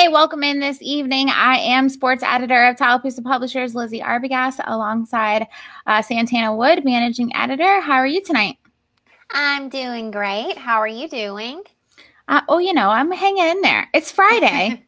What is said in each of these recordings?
Hey, welcome in this evening. I am sports editor of Tallapoosa Publishers, Lizzie Arbogast, alongside Santana Wood, managing editor. How are you tonight? I'm doing great. How are you doing? I'm hanging in there. It's Friday.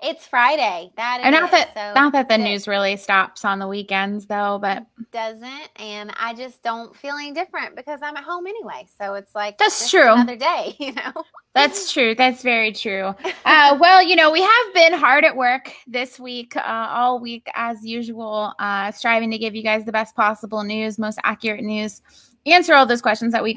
It's Friday. Not that the news really stops on the weekends, though, but doesn't, and I just don't feel any different because I'm at home anyway. So it's like that's true. Another day, you know. That's true. That's very true. We have been hard at work this week, all week as usual, striving to give you guys the best possible news, most accurate news, answer all those questions that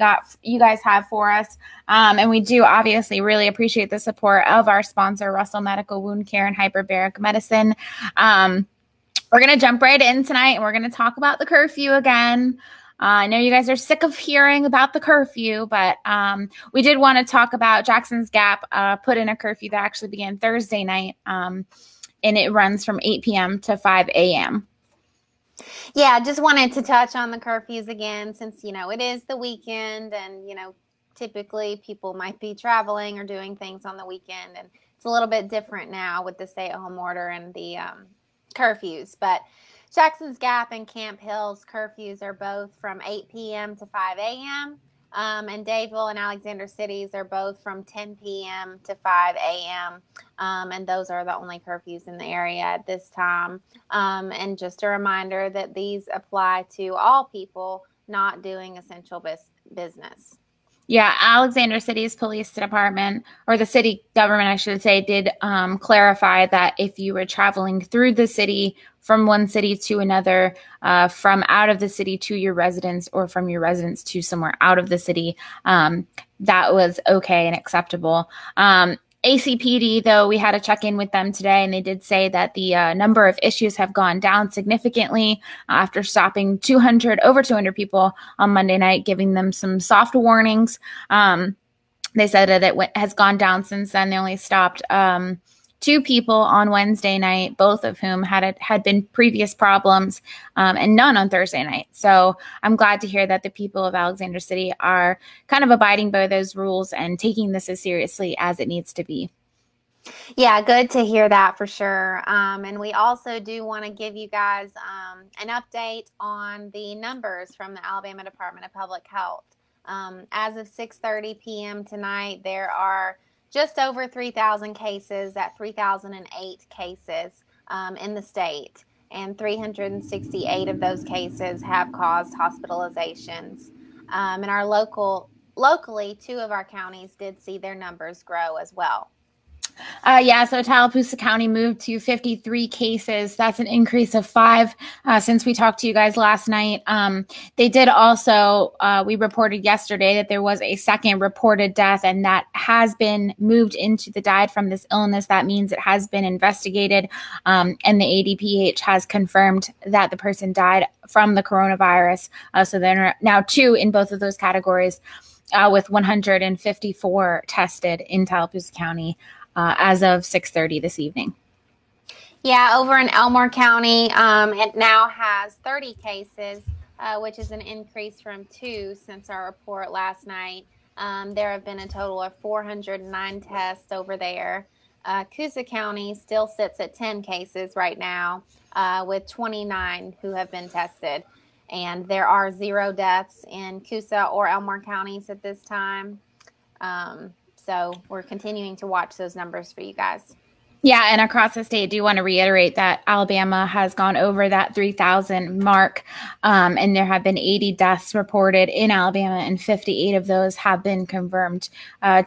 you guys have for us. And we do obviously really appreciate the support of our sponsor, Russell Medical Wound Care and Hyperbaric Medicine. We're going to jump right in tonight and we're going to talk about the curfew again. I know you guys are sick of hearing about the curfew, but we did want to talk about Jackson's Gap put in a curfew that actually began Thursday night, and it runs from 8 p.m. to 5 a.m. Yeah, I just wanted to touch on the curfews again since, it is the weekend and, typically people might be traveling or doing things on the weekend. And it's a little bit different now with the stay-at-home order and the curfews. But Jackson's Gap and Camp Hill's curfews are both from 8 p.m. to 5 a.m. And Dadeville and Alexander Cities are both from 10 p.m. to 5 a.m. And those are the only curfews in the area at this time. And just a reminder that these apply to all people not doing essential business. Yeah, Alexander City's police department, or the city government, I should say, did clarify that if you were traveling through the city from one city to another, from out of the city to your residence, or from your residence to somewhere out of the city, that was okay and acceptable. ACPD, though, we had a check-in with them today, and they did say that the number of issues have gone down significantly after stopping over 200 people on Monday night, giving them some soft warnings. They said that it has gone down since then. They only stopped 2 people on Wednesday night, both of whom had been previous problems, and none on Thursday night. So I'm glad to hear that the people of Alexander City are kind of abiding by those rules and taking this as seriously as it needs to be. Yeah, good to hear that for sure. And we also do want to give you guys an update on the numbers from the Alabama Department of Public Health. As of 6:30 p.m. tonight, there are just over 3,000 cases at 3,008 cases in the state, and 368 of those cases have caused hospitalizations. And locally, 2 of our counties did see their numbers grow as well. So Tallapoosa County moved to 53 cases. That's an increase of 5 since we talked to you guys last night. They did also, we reported yesterday that there was a second reported death, and that has been moved into the died from this illness. That means it has been investigated, and the ADPH has confirmed that the person died from the coronavirus. So there are now 2 in both of those categories, with 154 tested in Tallapoosa County as of 6:30 this evening. Yeah, over in Elmore County, it now has 30 cases, which is an increase from 2 since our report last night. There have been a total of 409 tests over there. Coosa County still sits at 10 cases right now, with 29 who have been tested. And there are 0 deaths in Coosa or Elmore counties at this time. So we're continuing to watch those numbers for you guys. Yeah, and across the state, I do want to reiterate that Alabama has gone over that 3,000 mark, and there have been 80 deaths reported in Alabama, and 58 of those have been confirmed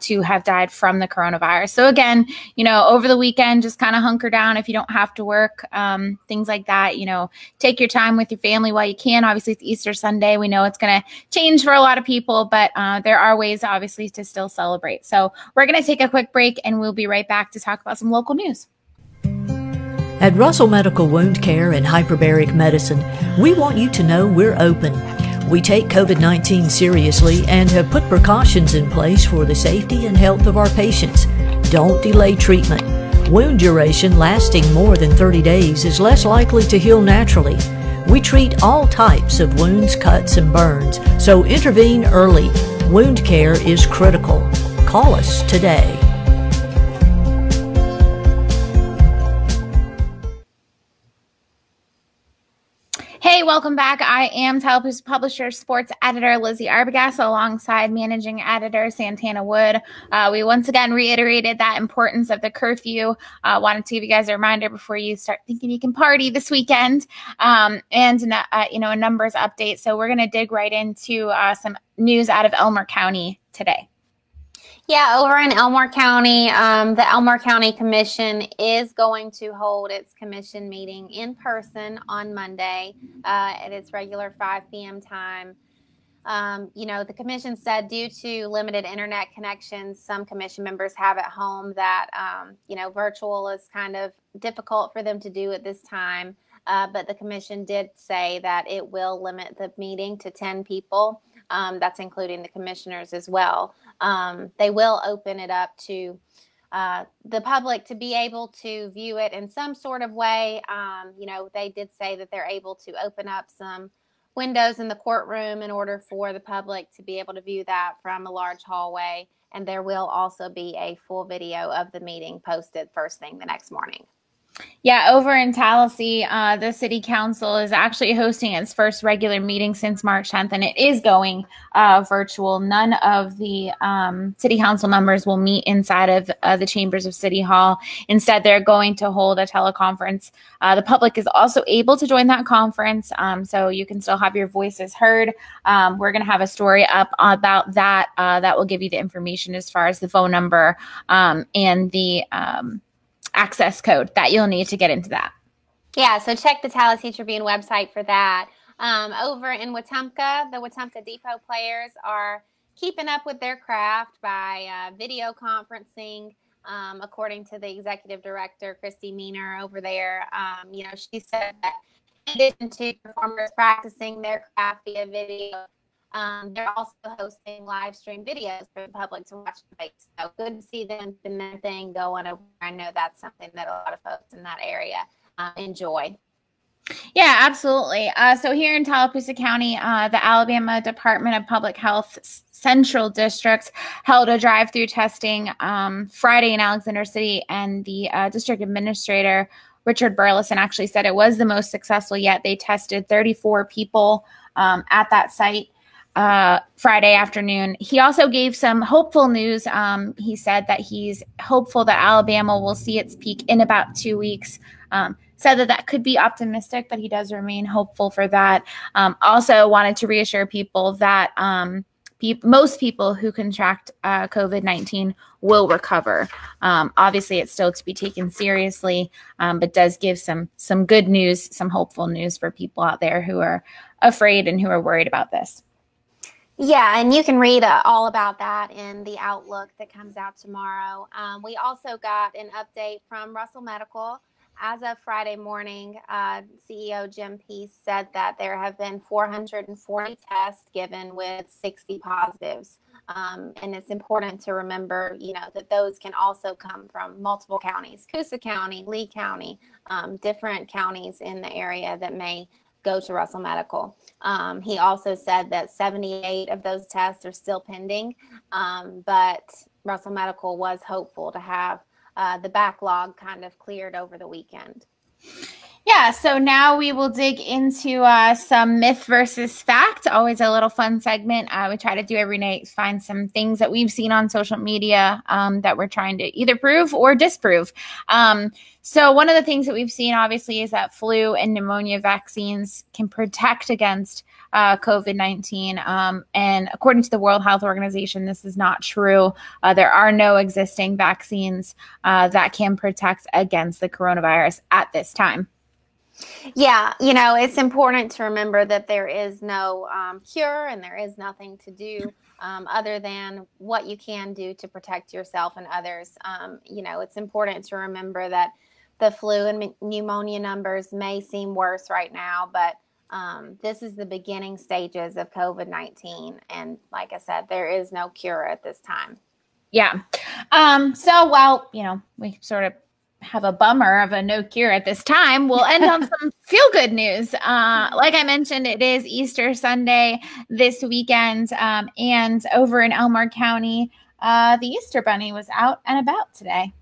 to have died from the coronavirus. So again, over the weekend, just kind of hunker down if you don't have to work, things like that. Take your time with your family while you can. Obviously, it's Easter Sunday. We know it's going to change for a lot of people, but there are ways, obviously, to still celebrate. So we're going to take a quick break, and we'll be right back to talk about some local news. At Russell Medical Wound Care and Hyperbaric Medicine, we want you to know we're open. We take COVID-19 seriously and have put precautions in place for the safety and health of our patients. Don't delay treatment. Wound duration lasting more than 30 days is less likely to heal naturally. We treat all types of wounds, cuts, and burns, so intervene early. Wound care is critical. Call us today. Hey, welcome back. I am Telepost Publisher Sports Editor Lizzie Arbogast alongside Managing Editor Santana Wood. We once again reiterated that importance of the curfew. Wanted to give you guys a reminder before you start thinking you can party this weekend, and a numbers update. So we're going to dig right into some news out of Elmore County today. Yeah, over in Elmore County, the Elmore County Commission is going to hold its commission meeting in person on Monday at its regular 5 p.m. time. The commission said due to limited internet connections, some commission members have at home that, virtual is kind of difficult for them to do at this time. But the commission did say that it will limit the meeting to 10 people. That's including the commissioners as well. They will open it up to the public to be able to view it in some sort of way. They did say that they're able to open up some windows in the courtroom in order for the public to be able to view that from a large hallway. And there will also be a full video of the meeting posted first thing the next morning. Yeah, over in Tallahassee, the city council is actually hosting its first regular meeting since March 10th, and it is going virtual. None of the city council members will meet inside of the chambers of City Hall. Instead, they're going to hold a teleconference. The public is also able to join that conference, so you can still have your voices heard. We're going to have a story up about that that will give you the information as far as the phone number and the access code that you'll need to get into that. Yeah, so check the Tallahassee Tribune website for that. Over in Wetumpka, the Wetumpka Depot players are keeping up with their craft by video conferencing. According to the executive director, Christy Meaner over there, she said that in addition to performers practicing their craft via video, they're also hosting live stream videos for the public to watch. So good to see them doing their thing going over. I know that's something that a lot of folks in that area enjoy. Yeah, absolutely. So here in Tallapoosa County, the Alabama Department of Public Health Central District held a drive-through testing Friday in Alexander City, and the district administrator, Richard Burleson, actually said it was the most successful yet. They tested 34 people at that site Friday afternoon. He also gave some hopeful news. He said that he's hopeful that Alabama will see its peak in about 2 weeks. Said that could be optimistic, but he does remain hopeful for that. Also wanted to reassure people that most people who contract COVID-19 will recover. Obviously, it's still to be taken seriously, but does give some good news, some hopeful news for people out there who are afraid and who are worried about this. Yeah, and you can read all about that in the Outlook that comes out tomorrow. We also got an update from Russell Medical. As of Friday morning, CEO Jim Peace said that there have been 440 tests given with 60 positives. And it's important to remember, that those can also come from multiple counties, Coosa County, Lee County, different counties in the area that may go to Russell Medical. He also said that 78 of those tests are still pending, but Russell Medical was hopeful to have the backlog kind of cleared over the weekend. Yeah, so now we will dig into some myth versus fact. Always a little fun segment. We try to do every night, find some things that we've seen on social media that we're trying to either prove or disprove. So one of the things that we've seen, obviously, is that flu and pneumonia vaccines can protect against COVID-19. And according to the World Health Organization, this is not true. There are no existing vaccines that can protect against the coronavirus at this time. Yeah, it's important to remember that there is no cure and there is nothing to do other than what you can do to protect yourself and others. It's important to remember that the flu and pneumonia numbers may seem worse right now, but this is the beginning stages of COVID-19. And like I said, there is no cure at this time. Yeah. So while, we sort of have a bummer of a no cure at this time, we'll end on some feel-good news. Like I mentioned, it is Easter Sunday this weekend, and over in Elmore County, the Easter Bunny was out and about today.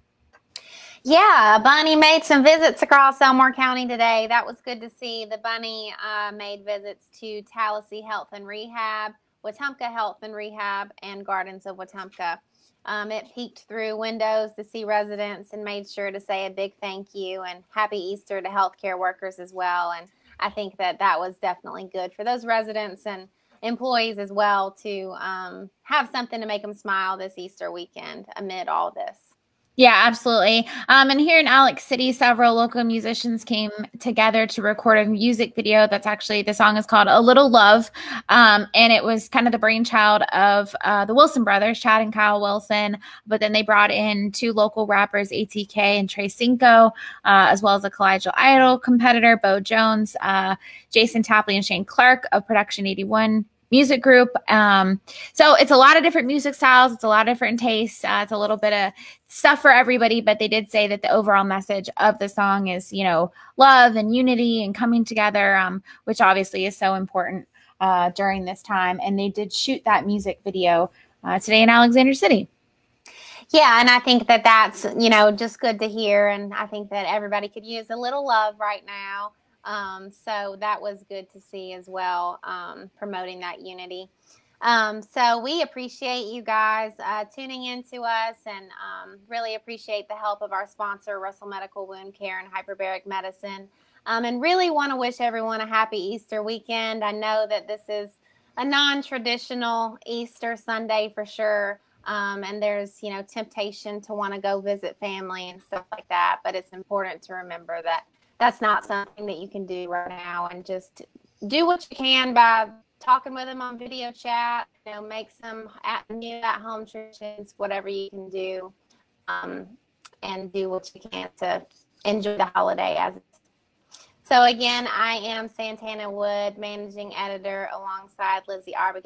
Yeah, Bunny made some visits across Elmore County today. That was good to see. The Bunny made visits to Tallahassee Health and Rehab, Wetumpka Health and Rehab, and Gardens of Wetumpka. It peeked through windows to see residents and made sure to say a big thank you and happy Easter to healthcare workers as well. And I think that that was definitely good for those residents and employees as well to have something to make them smile this Easter weekend amid all this. Yeah, absolutely. And here in Alex City, several local musicians came together to record a music video. That's actually, the song is called A Little Love. And it was kind of the brainchild of the Wilson brothers, Chad and Kyle Wilson. But then they brought in two local rappers, ATK and Trey Cinco, as well as a Collegial Idol competitor, Bo Jones, Jason Tapley and Shane Clark of Production 81 music group. So it's a lot of different music styles. It's a lot of different tastes. It's a little bit of stuff for everybody, but they did say that the overall message of the song is, you know, love and unity and coming together, which obviously is so important during this time. And they did shoot that music video today in Alexander City. Yeah, and I think that that's, you know, just good to hear. And I think that everybody could use a little love right now. So that was good to see as well, promoting that unity. So we appreciate you guys tuning in to us, and really appreciate the help of our sponsor, Russell Medical Wound Care and Hyperbaric Medicine, and really want to wish everyone a happy Easter weekend. I know that this is a non-traditional Easter Sunday for sure, and there's, you know, temptation to want to go visit family and stuff like that, but it's important to remember that that's not something that you can do right now, and just do what you can by talking with them on video chat, you know, make some new at-home traditions, whatever you can do, and do what you can to enjoy the holiday as it is. So again, I am Santana Wood, managing editor alongside Lizzie Arbogast.